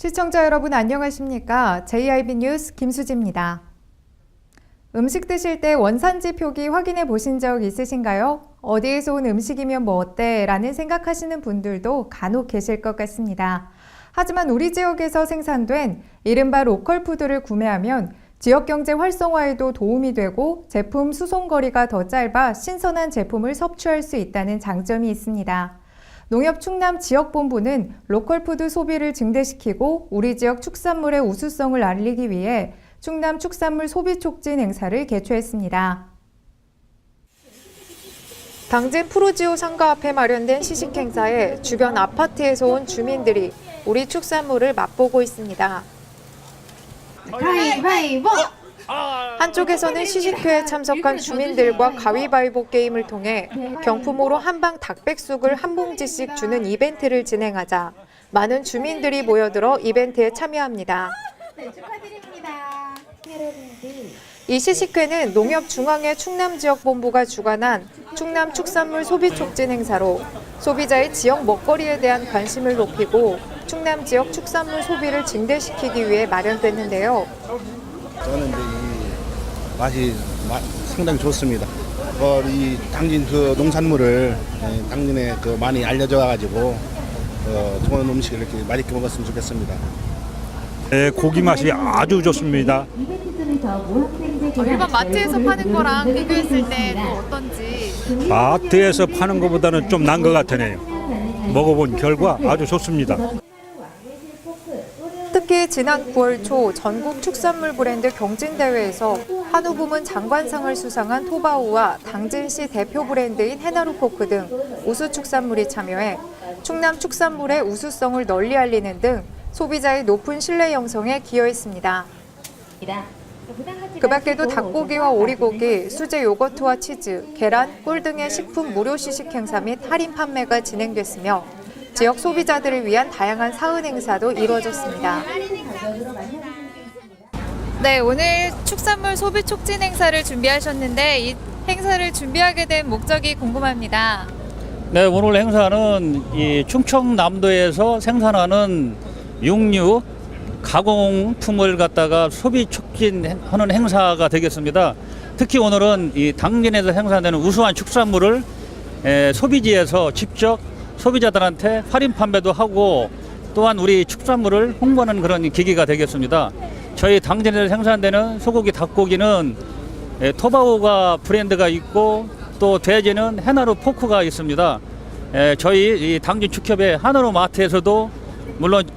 시청자 여러분 안녕하십니까? JIB 뉴스 김수지입니다. 음식 드실 때 원산지 표기 확인해 보신 적 있으신가요? 어디에서 온 음식이면 뭐 어때? 라는 생각하시는 분들도 간혹 계실 것 같습니다. 하지만 우리 지역에서 생산된 이른바 로컬 푸드를 구매하면 지역 경제 활성화에도 도움이 되고 제품 수송거리가 더 짧아 신선한 제품을 섭취할 수 있다는 장점이 있습니다. 농협 충남 지역본부는 로컬푸드 소비를 증대시키고 우리 지역 축산물의 우수성을 알리기 위해 충남 축산물 소비 촉진 행사를 개최했습니다. 당진 푸르지오 상가 앞에 마련된 시식 행사에 주변 아파트에서 온 주민들이 우리 축산물을 맛보고 있습니다. 가위바위보! 한쪽에서는 시식회에 참석한 주민들과 가위바위보 게임을 통해 경품으로 한방 닭백숙을 한 봉지씩 주는 이벤트를 진행하자 많은 주민들이 모여들어 이벤트에 참여합니다. 이 시식회는 농협 중앙회 충남지역본부가 주관한 충남 축산물 소비 촉진 행사로 소비자의 지역 먹거리에 대한 관심을 높이고 충남 지역 축산물 소비를 증대시키기 위해 마련됐는데요. 저는 이제 이 맛이 상당히 좋습니다. 이 당진 그 농산물을 당진에 많이 알려져가지고 좋은 음식을 이렇게 맛있게 먹었으면 좋겠습니다. 네, 고기 맛이 아주 좋습니다. 일반 마트에서 파는 거랑 비교했을 때 또 어떤지? 마트에서 파는 것보다는 좀 나은 것 같으네요. 먹어본 결과 아주 좋습니다. 특히 지난 9월 초 전국 축산물 브랜드 경진대회에서 한우 부문 장관상을 수상한 토바우와 당진시 대표 브랜드인 해나루 포크 등 우수 축산물이 참여해 충남 축산물의 우수성을 널리 알리는 등 소비자의 높은 신뢰 형성에 기여했습니다. 그 밖에도 닭고기와 오리고기, 수제 요거트와 치즈, 계란, 꿀 등의 식품 무료 시식 행사 및 할인 판매가 진행됐으며 지역 소비자들을 위한 다양한 사은 행사도 이루어졌습니다. 네, 오늘 축산물 소비 촉진 행사를 준비하셨는데 이 행사를 준비하게 된 목적이 궁금합니다. 네, 오늘 행사는 이 충청남도에서 생산하는 육류 가공품을 갖다가 소비 촉진하는 행사가 되겠습니다. 특히 오늘은 이 당진에서 생산되는 우수한 축산물을 소비지에서 직접 소비자들한테 할인 판매도 하고 또한 우리 축산물을 홍보하는 그런 계기가 되겠습니다. 저희 당진에서 생산되는 소고기, 닭고기는 토바오가 브랜드가 있고 또 돼지는 해나루 포크가 있습니다. 저희 이 당진 축협의 하나로 마트에서도 물론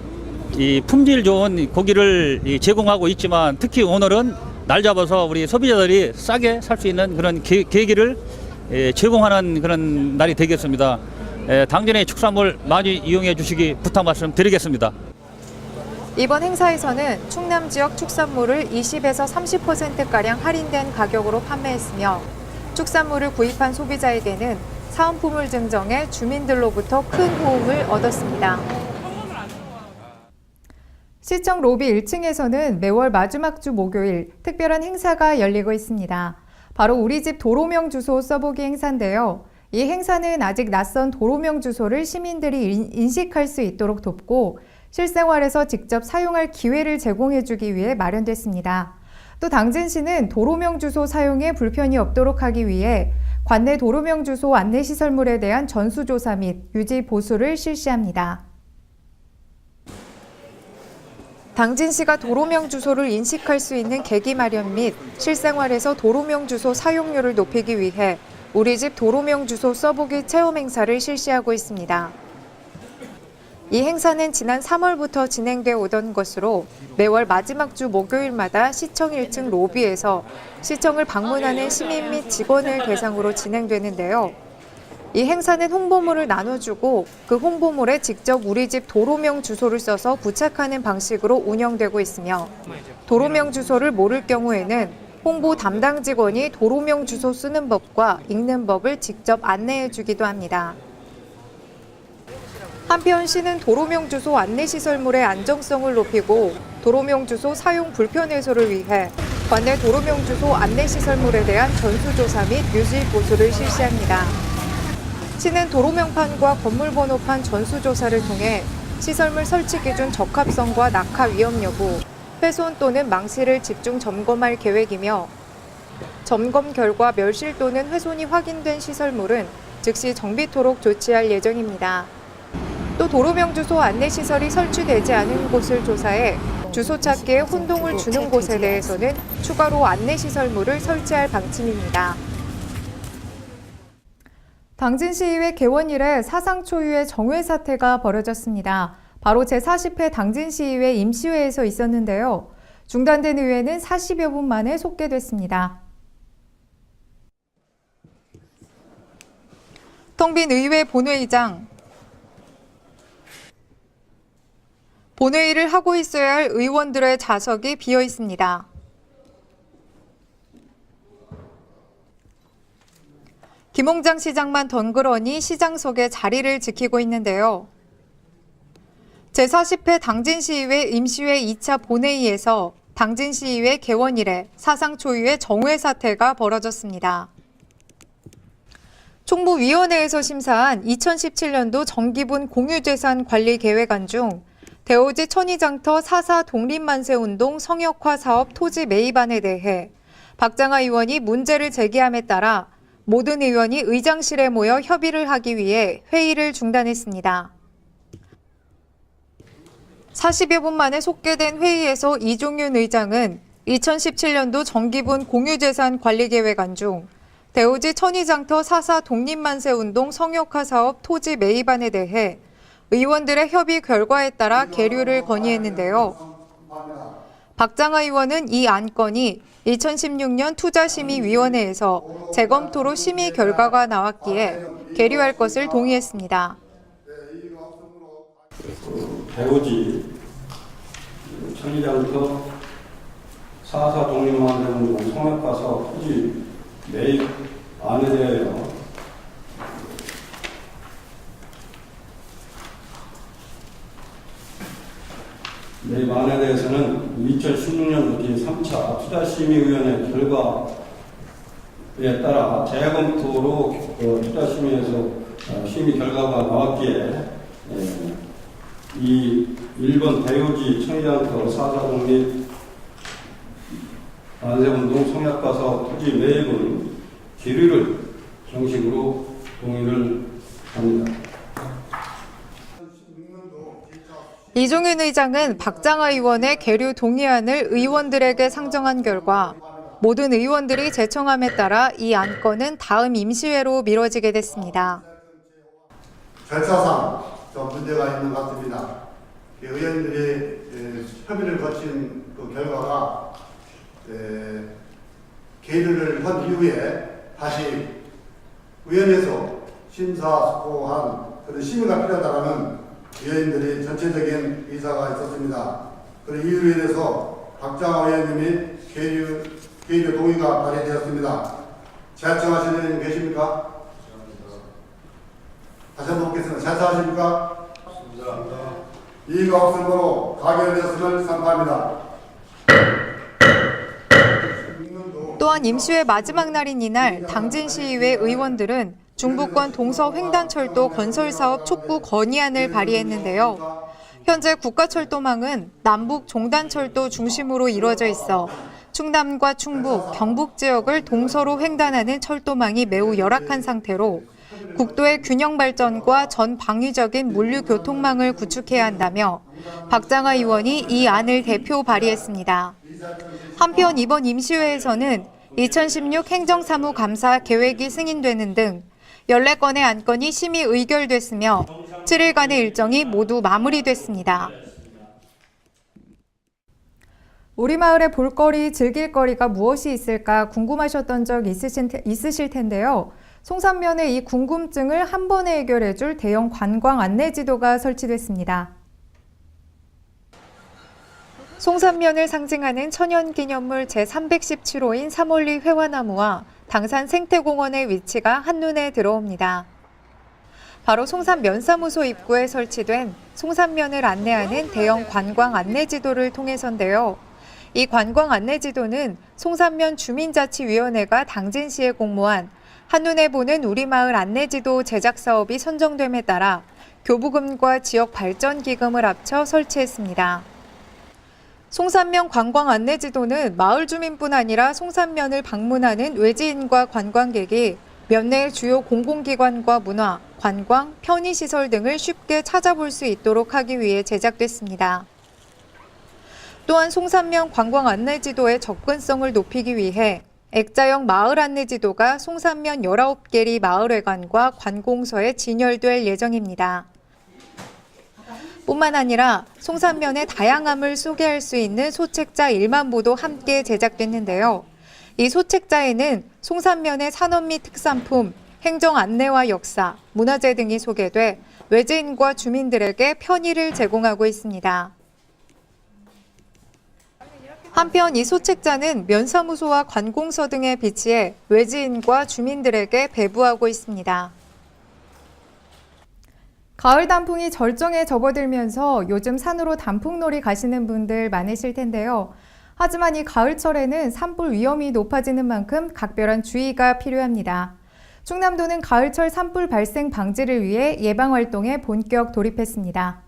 이 품질 좋은 고기를 제공하고 있지만 특히 오늘은 날 잡아서 우리 소비자들이 싸게 살 수 있는 그런 계기를 제공하는 그런 날이 되겠습니다. 당진의 축산물 많이 이용해 주시기 부탁 말씀드리겠습니다. 이번 행사에서는 충남 지역 축산물을 20에서 30%가량 할인된 가격으로 판매했으며 축산물을 구입한 소비자에게는 사은품을 증정해 주민들로부터 큰 호응을 얻었습니다. 시청 로비 1층에서는 매월 마지막 주 목요일 특별한 행사가 열리고 있습니다. 바로 우리 집 도로명 주소 써보기 행사인데요. 이 행사는 아직 낯선 도로명 주소를 시민들이 인식할 수 있도록 돕고 실생활에서 직접 사용할 기회를 제공해주기 위해 마련됐습니다. 또 당진시는 도로명 주소 사용에 불편이 없도록 하기 위해 관내 도로명 주소 안내시설물에 대한 전수조사 및 유지 보수를 실시합니다. 당진시가 도로명 주소를 인식할 수 있는 계기 마련 및 실생활에서 도로명 주소 사용률을 높이기 위해 우리 집 도로명 주소 써보기 체험 행사를 실시하고 있습니다. 이 행사는 지난 3월부터 진행돼 오던 것으로 매월 마지막 주 목요일마다 시청 1층 로비에서 시청을 방문하는 시민 및 직원을 대상으로 진행되는데요. 이 행사는 홍보물을 나눠주고 그 홍보물에 직접 우리 집 도로명 주소를 써서 부착하는 방식으로 운영되고 있으며 도로명 주소를 모를 경우에는 홍보 담당 직원이 도로명 주소 쓰는 법과 읽는 법을 직접 안내해주기도 합니다. 한편 시는 도로명 주소 안내시설물의 안정성을 높이고 도로명 주소 사용 불편 해소를 위해 관내 도로명 주소 안내시설물에 대한 전수조사 및 유지 보수를 실시합니다. 시는 도로명판과 건물번호판 전수조사를 통해 시설물 설치 기준 적합성과 낙하 위험 여부, 훼손 또는 망실을 집중 점검할 계획이며 점검 결과 멸실 또는 훼손이 확인된 시설물은 즉시 정비토록 조치할 예정입니다. 또 도로명주소 안내시설이 설치되지 않은 곳을 조사해 주소 찾기에 혼동을 주는 곳에 대해서는 추가로 안내시설물을 설치할 방침입니다. 당진시의회 개원 이래 사상 초유의 정회 사태가 벌어졌습니다. 바로 제40회 당진시의회 임시회에서 있었는데요. 중단된 의회는 40여 분 만에 속개됐습니다. 텅 빈 의회 본회의장. 본회의를 하고 있어야 할 의원들의 좌석이 비어 있습니다. 김홍장 시장만 덩그러니 시장석에 자리를 지키고 있는데요. 제40회 당진시의회 임시회 2차 본회의에서 당진시의회 개원 이래 사상 초유의 정회 사태가 벌어졌습니다. 총무위원회에서 심사한 2017년도 정기분 공유재산 관리 계획안 중 대오지 천이장터 4.4 독립만세운동 성역화 사업 토지 매입안에 대해 박장하 의원이 문제를 제기함에 따라 모든 의원이 의장실에 모여 협의를 하기 위해 회의를 중단했습니다. 40여 분 만에 속개된 회의에서 이종윤 의장은 2017년도 정기분 공유재산 관리계획안 중 대오지 천이장터 4.4 독립만세운동 성역화 사업 토지 매입안에 대해 의원들의 협의 결과에 따라 계류를 건의했는데요. 박장하 의원은 이 안건이 2016년 투자심의위원회에서 재검토로 심의 결과가 나왔기에 계류할 것을 동의했습니다. 대오지 천리장터 4.4 독립만세운동 성역화 사업 토지 매입 안에 대하여 매입안에 대해서는 2016년도 제3차 투자심의위원회 결과에 따라 재검토로 투자심의에서 심의 결과가 나왔기에 이 1번 대오지 천리장터 4.4 독립 만세운동 성역화 사업 토지 매입은 계류를 정식으로 동의를 합니다. 이종윤 의장은 박장하 의원의 계류 동의안을 의원들에게 상정한 결과 모든 의원들이 제청함에 따라 이 안건은 다음 임시회로 미뤄지게 됐습니다. 절차상 좀 문제가 있는 것 같습니다. 의원들이 협의를 거친 그 결과가 계류를 한 이후에 다시 의원에서 심사숙고한 그런 심의가 필요하다는 의원들이 전체적인 의사가 있었습니다. 그리고 이유로 인해서 박장하 의원님이 계류 동의가 발의되었습니다. 제청하시는 의원님 계십니까? 다시 한번 묻겠습니다. 제청하십니까? 이의가 없으므로 가결되었음을 선포합니다. 또한 임시회 마지막 날인 이날 당진시의회 의원들은 중부권 동서횡단철도 건설사업 촉구 건의안을 발의했는데요. 현재 국가철도망은 남북 종단철도 중심으로 이루어져 있어 충남과 충북, 경북 지역을 동서로 횡단하는 철도망이 매우 열악한 상태로 국도의 균형 발전과 전 방위적인 물류 교통망을 구축해야 한다며 박장하 의원이 이 안을 대표 발의했습니다. 한편 이번 임시회에서는 2016 행정사무감사 계획이 승인되는 등 14건의 안건이 심의 의결됐으며 7일간의 일정이 모두 마무리됐습니다. 우리 마을의 볼거리, 즐길거리가 무엇이 있을까 궁금하셨던 적 있으실 텐데요. 송산면의 이 궁금증을 한 번에 해결해줄 대형 관광 안내지도가 설치됐습니다. 송산면을 상징하는 천연기념물 제317호인 삼월리 회화나무와 당산 생태공원의 위치가 한눈에 들어옵니다. 바로 송산면사무소 입구에 설치된 송산면을 안내하는 대형 관광 안내지도를 통해서인데요. 이 관광 안내지도는 송산면 주민자치위원회가 당진시에 공모한 한눈에 보는 우리마을 안내지도 제작 사업이 선정됨에 따라 교부금과 지역 발전 기금을 합쳐 설치했습니다. 송산면 관광 안내지도는 마을 주민뿐 아니라 송산면을 방문하는 외지인과 관광객이 면내 주요 공공기관과 문화, 관광, 편의시설 등을 쉽게 찾아볼 수 있도록 하기 위해 제작됐습니다. 또한 송산면 관광 안내지도의 접근성을 높이기 위해 액자형 마을 안내지도가 송산면 19개리 마을회관과 관공서에 진열될 예정입니다. 뿐만 아니라 송산면의 다양함을 소개할 수 있는 소책자 1만 부도 함께 제작됐는데요. 이 소책자에는 송산면의 산업 및 특산품, 행정 안내와 역사, 문화재 등이 소개돼 외지인과 주민들에게 편의를 제공하고 있습니다. 한편 이 소책자는 면사무소와 관공서 등에 비치해 외지인과 주민들에게 배부하고 있습니다. 가을 단풍이 절정에 접어들면서 요즘 산으로 단풍놀이 가시는 분들 많으실 텐데요. 하지만 이 가을철에는 산불 위험이 높아지는 만큼 각별한 주의가 필요합니다. 충남도는 가을철 산불 발생 방지를 위해 예방활동에 본격 돌입했습니다.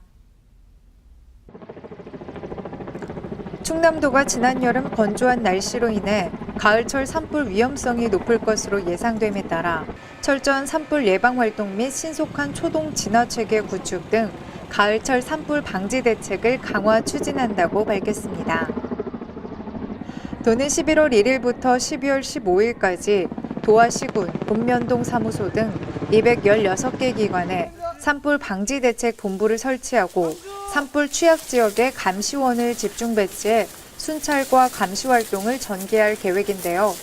충남도가 지난 여름 건조한 날씨로 인해 가을철 산불 위험성이 높을 것으로 예상됨에 따라 철저한 산불 예방 활동 및 신속한 초동 진화 체계 구축 등 가을철 산불 방지 대책을 강화 추진한다고 밝혔습니다. 도는 11월 1일부터 12월 15일까지 도화시군, 읍면동 사무소 등 216개 기관에 산불 방지 대책 본부를 설치하고 산불 취약 지역에 감시원을 집중 배치해 순찰과 감시 활동을 전개할 계획인데요.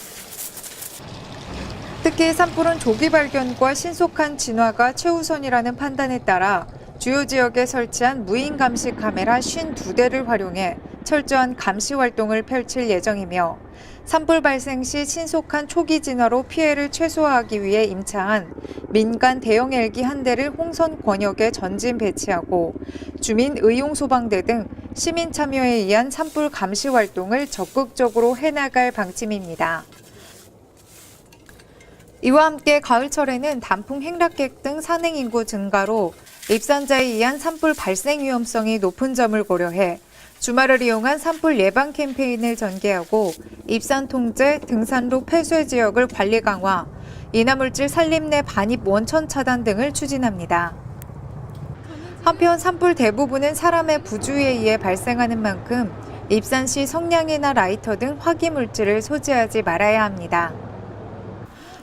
특히 산불은 조기 발견과 신속한 진화가 최우선이라는 판단에 따라 주요 지역에 설치한 무인 감시 카메라 52대를 활용해 철저한 감시 활동을 펼칠 예정이며 산불 발생 시 신속한 초기 진화로 피해를 최소화하기 위해 임차한 민간 대형 헬기 1대를 홍선 권역에 전진 배치하고 주민 의용 소방대 등 시민 참여에 의한 산불 감시 활동을 적극적으로 해나갈 방침입니다. 이와 함께 가을철에는 단풍 행락객 등 산행 인구 증가로 입산자에 의한 산불 발생 위험성이 높은 점을 고려해 주말을 이용한 산불 예방 캠페인을 전개하고 입산 통제, 등산로 폐쇄 지역을 관리 강화, 인화물질 산림내 반입 원천 차단 등을 추진합니다. 한편 산불 대부분은 사람의 부주의에 의해 발생하는 만큼 입산 시 성냥이나 라이터 등 화기물질을 소지하지 말아야 합니다.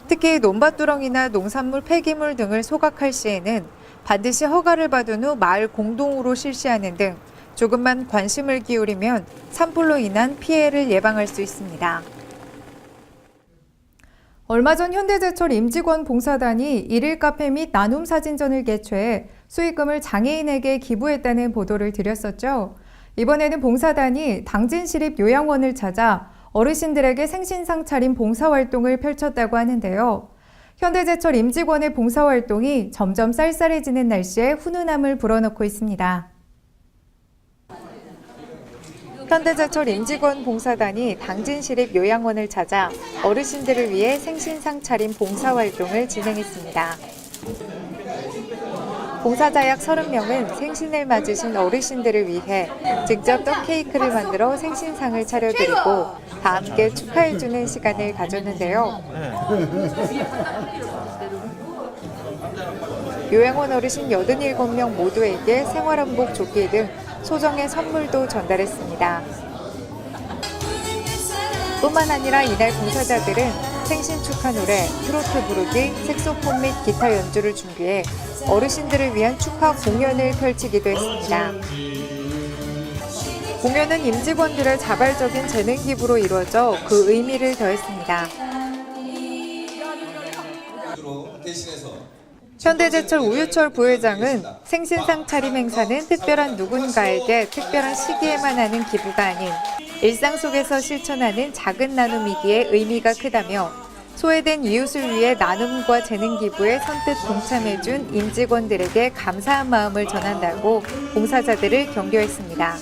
특히 논밭두렁이나 농산물 폐기물 등을 소각할 시에는 반드시 허가를 받은 후 마을 공동으로 실시하는 등 조금만 관심을 기울이면 산불로 인한 피해를 예방할 수 있습니다. 얼마 전 현대제철 임직원 봉사단이 일일 카페 및 나눔 사진전을 개최해 수익금을 장애인에게 기부했다는 보도를 드렸었죠. 이번에는 봉사단이 당진시립 요양원을 찾아 어르신들에게 생신상 차림 봉사활동을 펼쳤다고 하는데요. 현대제철 임직원의 봉사활동이 점점 쌀쌀해지는 날씨에 훈훈함을 불어넣고 있습니다. 현대제철 임직원 봉사단이 당진시립 요양원을 찾아 어르신들을 위해 생신상 차림 봉사활동을 진행했습니다. 봉사자 약 30명은 생신을 맞으신 어르신들을 위해 직접 떡 케이크를 만들어 생신상을 차려드리고 다 함께 축하해주는 시간을 가졌는데요. 요양원 어르신 87명 모두에게 생활한복 조끼 등 소정의 선물도 전달했습니다. 뿐만 아니라 이날 봉사자들은 생신 축하 노래, 트로트 부르기, 색소폰 및 기타 연주를 준비해 어르신들을 위한 축하 공연을 펼치기도 했습니다. 공연은 임직원들의 자발적인 재능 기부로 이루어져 그 의미를 더했습니다. 현대제철 우유철 부회장은 생신상 차림 행사는 특별한 누군가에게 특별한 시기에만 하는 기부가 아닌 일상 속에서 실천하는 작은 나눔이기에 의미가 크다며 소외된 이웃을 위해 나눔과 재능 기부에 선뜻 동참해준 임직원들에게 감사한 마음을 전한다고 봉사자들을 격려했습니다.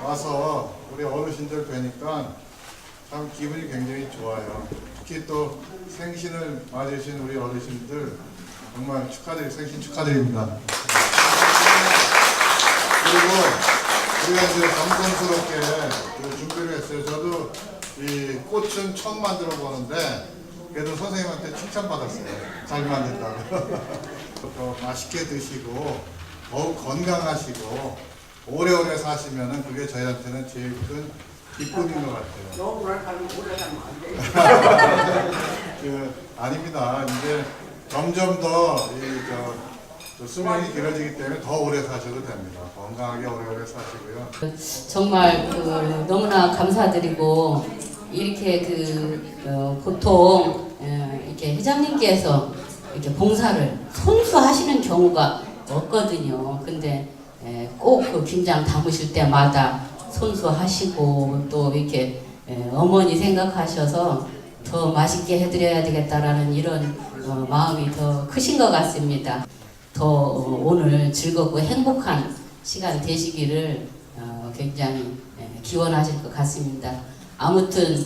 와서 우리 어르신들 뵈니까 참 기분이 굉장히 좋아요. 특히 또 생신을 맞으신 우리 어르신들 정말 생신 축하드립니다. 그리고 우리가 이제 겸손스럽게 준비를 했어요. 저도 이 꽃은 처음 만들어 보는데 그래도 선생님한테 칭찬받았어요. 잘 만든다고. 더 맛있게 드시고 더욱 건강하시고 오래오래 사시면은 그게 저희한테는 제일 큰 기쁨인 것 같아요. 너무 오래 살면 오래 살면 안 돼요. 아닙니다. 이제 점점 더 수명이 길어지기 때문에 더 오래 사셔도 됩니다. 건강하게 오래오래 사시고요. 정말 너무나 감사드리고 이렇게 보통 이렇게 회장님께서 이렇게 봉사를 손수 하시는 경우가 없거든요. 근데 꼭 그 김장 담으실 때마다 손수 하시고 또 이렇게 어머니 생각하셔서 더 맛있게 해드려야 되겠다라는 이런 마음이 더 크신 것 같습니다. 더 오늘 즐겁고 행복한 시간 되시기를 굉장히 기원하실 것 같습니다. 아무튼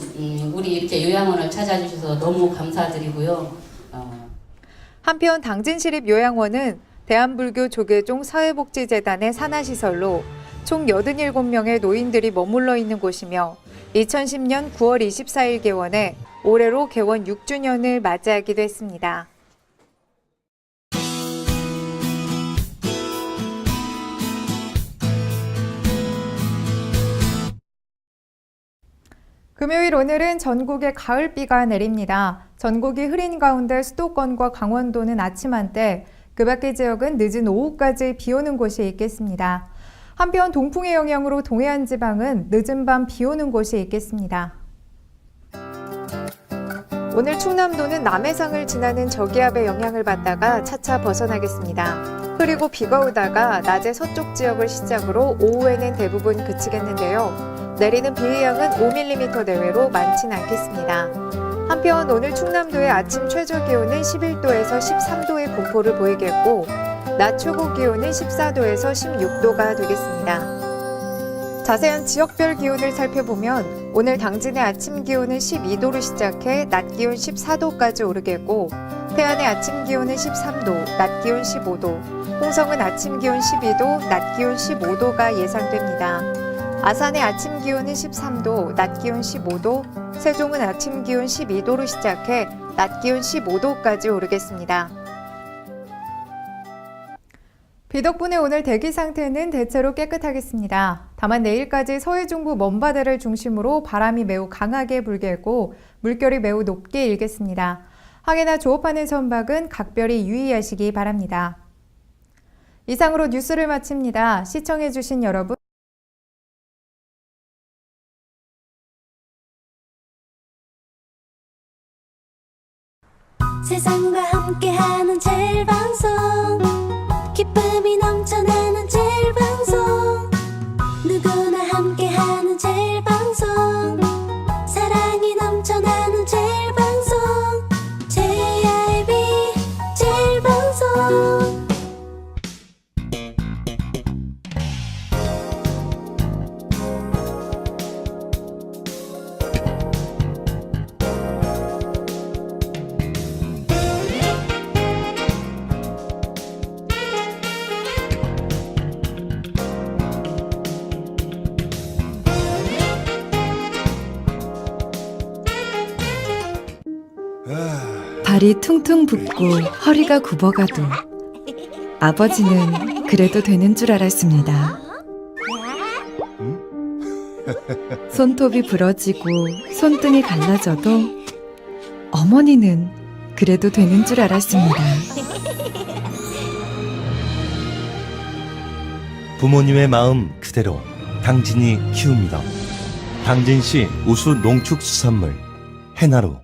우리 이렇게 요양원을 찾아주셔서 너무 감사드리고요. 한편 당진시립 요양원은 대한불교 조계종 사회복지재단의 산하시설로 총 87명의 노인들이 머물러 있는 곳이며 2010년 9월 24일 개원해 올해로 개원 6주년을 맞이하기도 했습니다. 금요일 오늘은 전국에 가을비가 내립니다. 전국이 흐린 가운데 수도권과 강원도는 아침 한때, 그 밖의 지역은 늦은 오후까지 비 오는 곳이 있겠습니다. 한편 동풍의 영향으로 동해안 지방은 늦은 밤 비 오는 곳이 있겠습니다. 오늘 충남도는 남해상을 지나는 저기압의 영향을 받다가 차차 벗어나겠습니다. 흐리고 비가 오다가 낮에 서쪽 지역을 시작으로 오후에는 대부분 그치겠는데요. 내리는 비의 양은 5mm 내외로 많진 않겠습니다. 한편 오늘 충남도의 아침 최저 기온은 11도에서 13도의 분포를 보이겠고 낮 최고 기온은 14도에서 16도가 되겠습니다. 자세한 지역별 기온을 살펴보면 오늘 당진의 아침 기온은 12도로 시작해 낮 기온 14도까지 오르겠고 태안의 아침 기온은 13도, 낮 기온 15도, 홍성은 아침 기온 12도, 낮 기온 15도가 예상됩니다. 아산의 아침 기온은 13도, 낮 기온 15도, 세종은 아침 기온 12도로 시작해 낮 기온 15도까지 오르겠습니다. 비 덕분에 오늘 대기 상태는 대체로 깨끗하겠습니다. 다만 내일까지 서해 중부 먼바다를 중심으로 바람이 매우 강하게 불겠고 물결이 매우 높게 일겠습니다. 항해나 조업하는 선박은 각별히 유의하시기 바랍니다. 이상으로 뉴스를 마칩니다. 시청해주신 여러분 세상과 함께하는 제일 방송 기쁨이 넘쳐나는 제일 방송 누구나 함께하는 제일 방송 사랑이 넘쳐나는 제일 방송 JRB 제일 방송 발이 퉁퉁 붓고 허리가 굽어가도 아버지는 그래도 되는 줄 알았습니다. 손톱이 부러지고 손등이 갈라져도 어머니는 그래도 되는 줄 알았습니다. 부모님의 마음 그대로 당진이 키웁니다. 당진시 우수 농축수산물 해나루